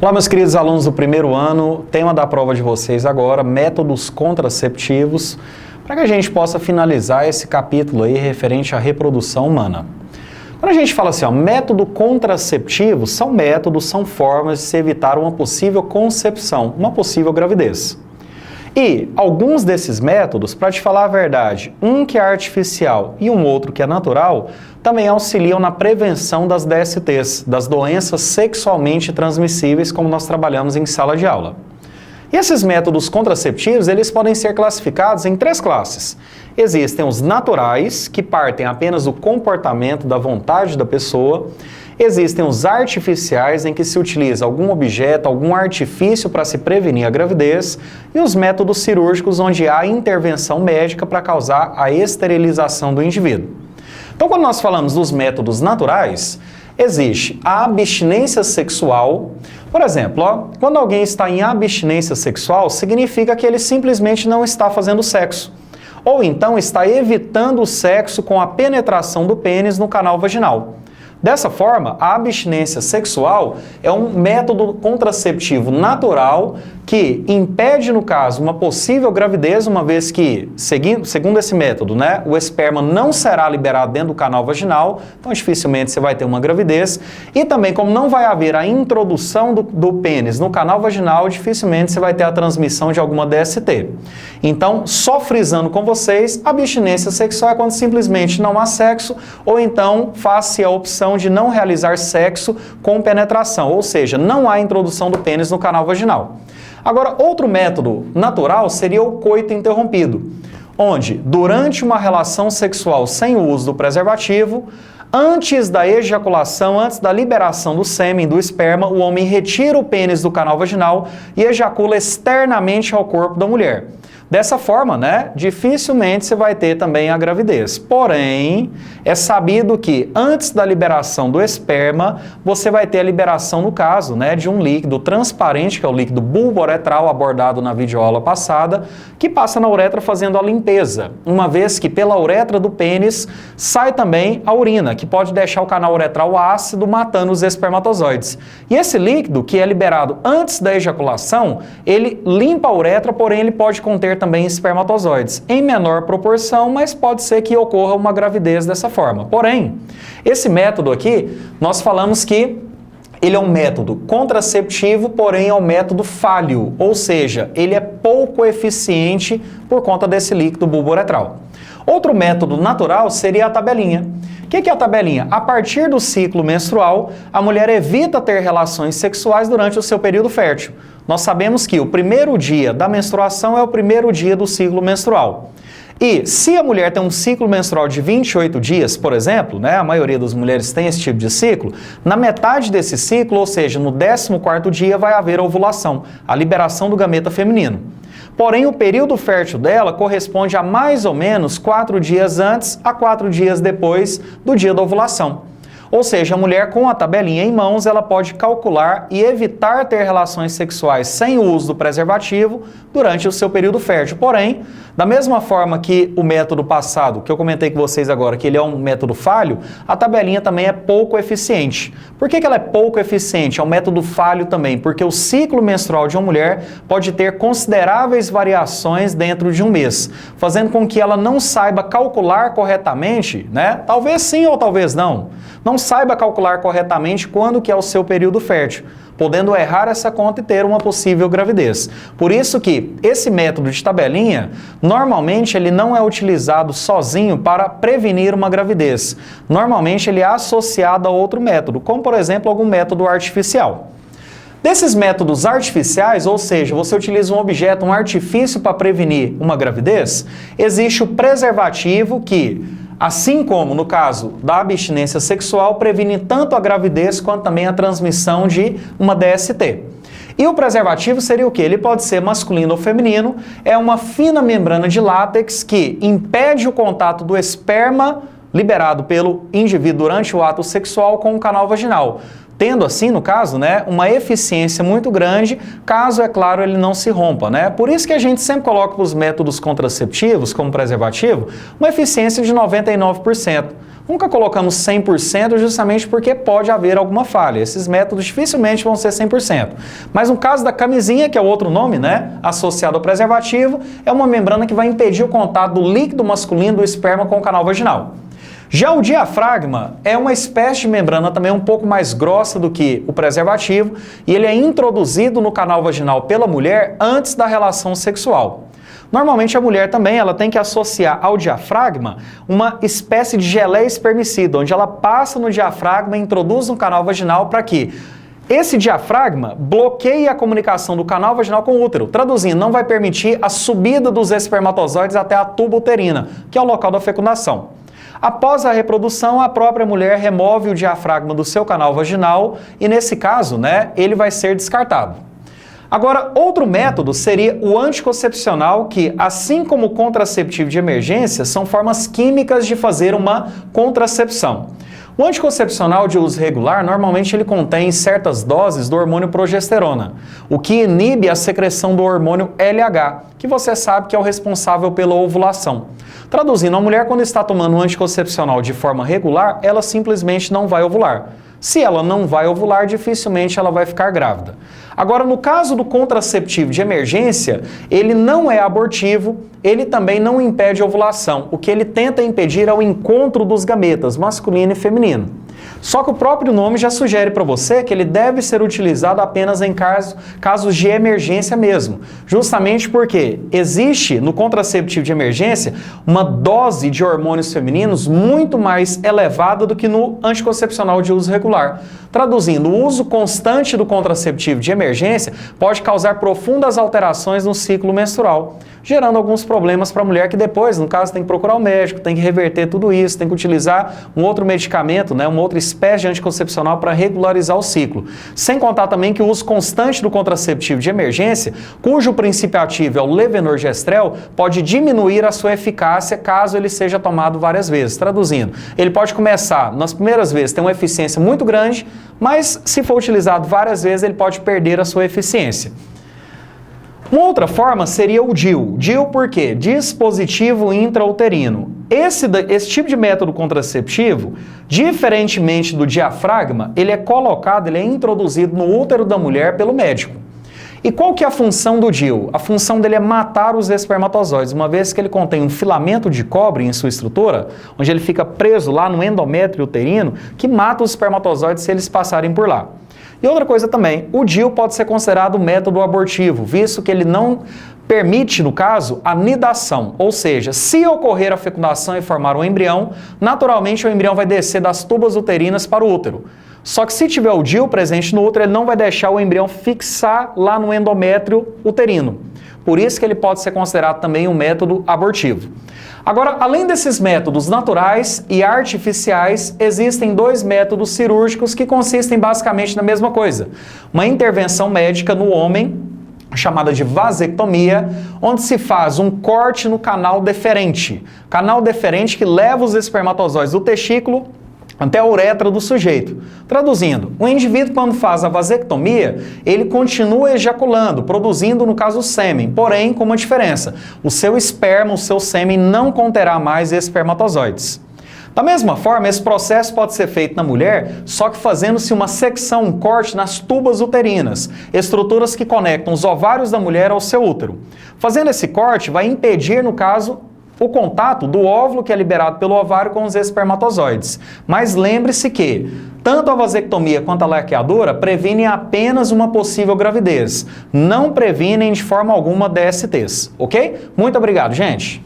Olá, meus queridos alunos do primeiro ano, tema da prova de vocês agora, métodos contraceptivos, para que a gente possa finalizar esse capítulo aí referente à reprodução humana. Quando a gente fala assim, ó, método contraceptivo, são métodos, são formas de se evitar uma possível concepção, uma possível gravidez. E alguns desses métodos, para te falar a verdade, um que é artificial e um outro que é natural, também auxiliam na prevenção das DSTs, das doenças sexualmente transmissíveis, como nós trabalhamos em sala de aula. E esses métodos contraceptivos, eles podem ser classificados em três classes. Existem os naturais, que partem apenas do comportamento, da vontade da pessoa. Existem os artificiais, em que se utiliza algum objeto, algum artifício para se prevenir a gravidez, e os métodos cirúrgicos, onde há intervenção médica para causar a esterilização do indivíduo. Então, quando nós falamos dos métodos naturais, existe a abstinência sexual. Por exemplo, ó, quando alguém está em abstinência sexual, significa que ele simplesmente não está fazendo sexo. Ou então está evitando o sexo com a penetração do pênis no canal vaginal. Dessa forma, a abstinência sexual é um método contraceptivo natural que impede, no caso, uma possível gravidez, uma vez que, segundo esse método, né, o esperma não será liberado dentro do canal vaginal, então dificilmente você vai ter uma gravidez. E também, como não vai haver a introdução do pênis no canal vaginal, dificilmente você vai ter a transmissão de alguma DST. Então, só frisando com vocês, a abstinência sexual é quando simplesmente não há sexo, ou então faz-se a opção de não realizar sexo com penetração, ou seja, não há introdução do pênis no canal vaginal. Agora, outro método natural seria o coito interrompido, onde, durante uma relação sexual sem o uso do preservativo, antes da ejaculação, antes da liberação do sêmen, do esperma, o homem retira o pênis do canal vaginal e ejacula externamente ao corpo da mulher. Dessa forma, né, dificilmente você vai ter também a gravidez. Porém, é sabido que antes da liberação do esperma, você vai ter a liberação, no caso, né, de um líquido transparente, que é o líquido bulbo-uretral abordado na videoaula passada, que passa na uretra fazendo a limpeza, uma vez que pela uretra do pênis sai também a urina, que pode deixar o canal uretral ácido, matando os espermatozoides. E esse líquido, que é liberado antes da ejaculação, ele limpa a uretra, porém ele pode conter também espermatozoides, em menor proporção, mas pode ser que ocorra uma gravidez dessa forma. Porém, esse método aqui, nós falamos que ele é um método contraceptivo, porém é um método falho, ou seja, ele é pouco eficiente por conta desse líquido bulbo-uretral. Outro método natural seria a tabelinha. O que é a tabelinha? A partir do ciclo menstrual, a mulher evita ter relações sexuais durante o seu período fértil. Nós sabemos que o primeiro dia da menstruação é o primeiro dia do ciclo menstrual. E se a mulher tem um ciclo menstrual de 28 dias, por exemplo, né, a maioria das mulheres tem esse tipo de ciclo, na metade desse ciclo, ou seja, no 14º dia, vai haver a ovulação, a liberação do gameta feminino. Porém, o período fértil dela corresponde a mais ou menos 4 dias antes a 4 dias depois do dia da ovulação. Ou seja, a mulher com a tabelinha em mãos, ela pode calcular e evitar ter relações sexuais sem o uso do preservativo durante o seu período fértil. Porém, da mesma forma que o método passado, que eu comentei com vocês agora, que ele é um método falho, a tabelinha também é pouco eficiente. Por que ela é pouco eficiente? É um método falho também, porque o ciclo menstrual de uma mulher pode ter consideráveis variações dentro de um mês, fazendo com que ela não saiba calcular corretamente, né? Talvez sim ou talvez não saiba calcular corretamente quando que é o seu período fértil, podendo errar essa conta e ter uma possível gravidez. Por isso que esse método de tabelinha, normalmente ele não é utilizado sozinho para prevenir uma gravidez. Normalmente ele é associado a outro método, como por exemplo algum método artificial. Desses métodos artificiais, ou seja, você utiliza um objeto, um artifício para prevenir uma gravidez, existe o preservativo que, assim como no caso da abstinência sexual, previne tanto a gravidez quanto também a transmissão de uma DST. E o preservativo seria o quê? Ele pode ser masculino ou feminino, é uma fina membrana de látex que impede o contato do esperma liberado pelo indivíduo durante o ato sexual com o canal vaginal. tendo assim, no caso, né, uma eficiência muito grande, caso, é claro, ele não se rompa, né? Por isso que a gente sempre coloca para os métodos contraceptivos, como preservativo, uma eficiência de 99%. Nunca colocamos 100% justamente porque pode haver alguma falha. Esses métodos dificilmente vão ser 100%. Mas no caso da camisinha, que é o outro nome, né, associado ao preservativo, é uma membrana que vai impedir o contato do líquido masculino do esperma com o canal vaginal. Já o diafragma é uma espécie de membrana também um pouco mais grossa do que o preservativo e ele é introduzido no canal vaginal pela mulher antes da relação sexual. Normalmente a mulher também ela tem que associar ao diafragma uma espécie de geleia espermicida, onde ela passa no diafragma e introduz no canal vaginal para que esse diafragma bloqueie a comunicação do canal vaginal com o útero. Traduzindo, não vai permitir a subida dos espermatozoides até a tuba uterina, que é o local da fecundação. Após a reprodução, a própria mulher remove o diafragma do seu canal vaginal e, nesse caso, né, ele vai ser descartado. Agora, outro método seria o anticoncepcional, que, assim como o contraceptivo de emergência, são formas químicas de fazer uma contracepção. O anticoncepcional de uso regular, normalmente ele contém certas doses do hormônio progesterona, o que inibe a secreção do hormônio LH, que você sabe que é o responsável pela ovulação. Traduzindo, a mulher quando está tomando um anticoncepcional de forma regular, ela simplesmente não vai ovular. Se ela não vai ovular, dificilmente ela vai ficar grávida. Agora, no caso do contraceptivo de emergência, ele não é abortivo, ele também não impede a ovulação. O que ele tenta impedir é o encontro dos gametas, masculino e feminino. Só que o próprio nome já sugere para você que ele deve ser utilizado apenas em casos de emergência mesmo. Justamente porque existe no contraceptivo de emergência uma dose de hormônios femininos muito mais elevada do que no anticoncepcional de uso regular. Traduzindo, o uso constante do contraceptivo de emergência pode causar profundas alterações no ciclo menstrual, gerando alguns problemas para a mulher que depois, no caso, tem que procurar o médico, tem que reverter tudo isso, tem que utilizar um outro medicamento, né, uma outra espécie de anticoncepcional para regularizar o ciclo. Sem contar também que o uso constante do contraceptivo de emergência, cujo princípio ativo é o levonorgestrel, pode diminuir a sua eficácia caso ele seja tomado várias vezes. Traduzindo, ele pode começar, nas primeiras vezes, ter uma eficiência muito grande, mas se for utilizado várias vezes, ele pode perder a sua eficiência. Uma outra forma seria o DIU. DIU por quê? Dispositivo intrauterino. Esse tipo de método contraceptivo, diferentemente do diafragma, ele é colocado, ele é introduzido no útero da mulher pelo médico. E qual que é a função do DIU? A função dele é matar os espermatozoides, uma vez que ele contém um filamento de cobre em sua estrutura, onde ele fica preso lá no endométrio uterino, que mata os espermatozoides se eles passarem por lá. E outra coisa também, o DIU pode ser considerado um método abortivo, visto que ele não permite, no caso, a nidação, ou seja, se ocorrer a fecundação e formar um embrião, naturalmente o embrião vai descer das tubas uterinas para o útero. Só que se tiver o DIU presente no útero, ele não vai deixar o embrião fixar lá no endométrio uterino. Por isso que ele pode ser considerado também um método abortivo. Agora, além desses métodos naturais e artificiais, existem dois métodos cirúrgicos que consistem basicamente na mesma coisa. Uma intervenção médica no homem, chamada de vasectomia, onde se faz um corte no canal deferente. Canal deferente que leva os espermatozoides do testículo até a uretra do sujeito. Traduzindo, o indivíduo quando faz a vasectomia, ele continua ejaculando, produzindo, no caso, o sêmen, porém com uma diferença. O seu esperma, o seu sêmen não conterá mais espermatozoides. Da mesma forma, esse processo pode ser feito na mulher, só que fazendo-se uma secção, um corte nas tubas uterinas, estruturas que conectam os ovários da mulher ao seu útero. Fazendo esse corte, vai impedir, no caso, o contato do óvulo que é liberado pelo ovário com os espermatozoides. Mas lembre-se que tanto a vasectomia quanto a laqueadura previnem apenas uma possível gravidez. Não previnem de forma alguma DSTs, ok? Muito obrigado, gente!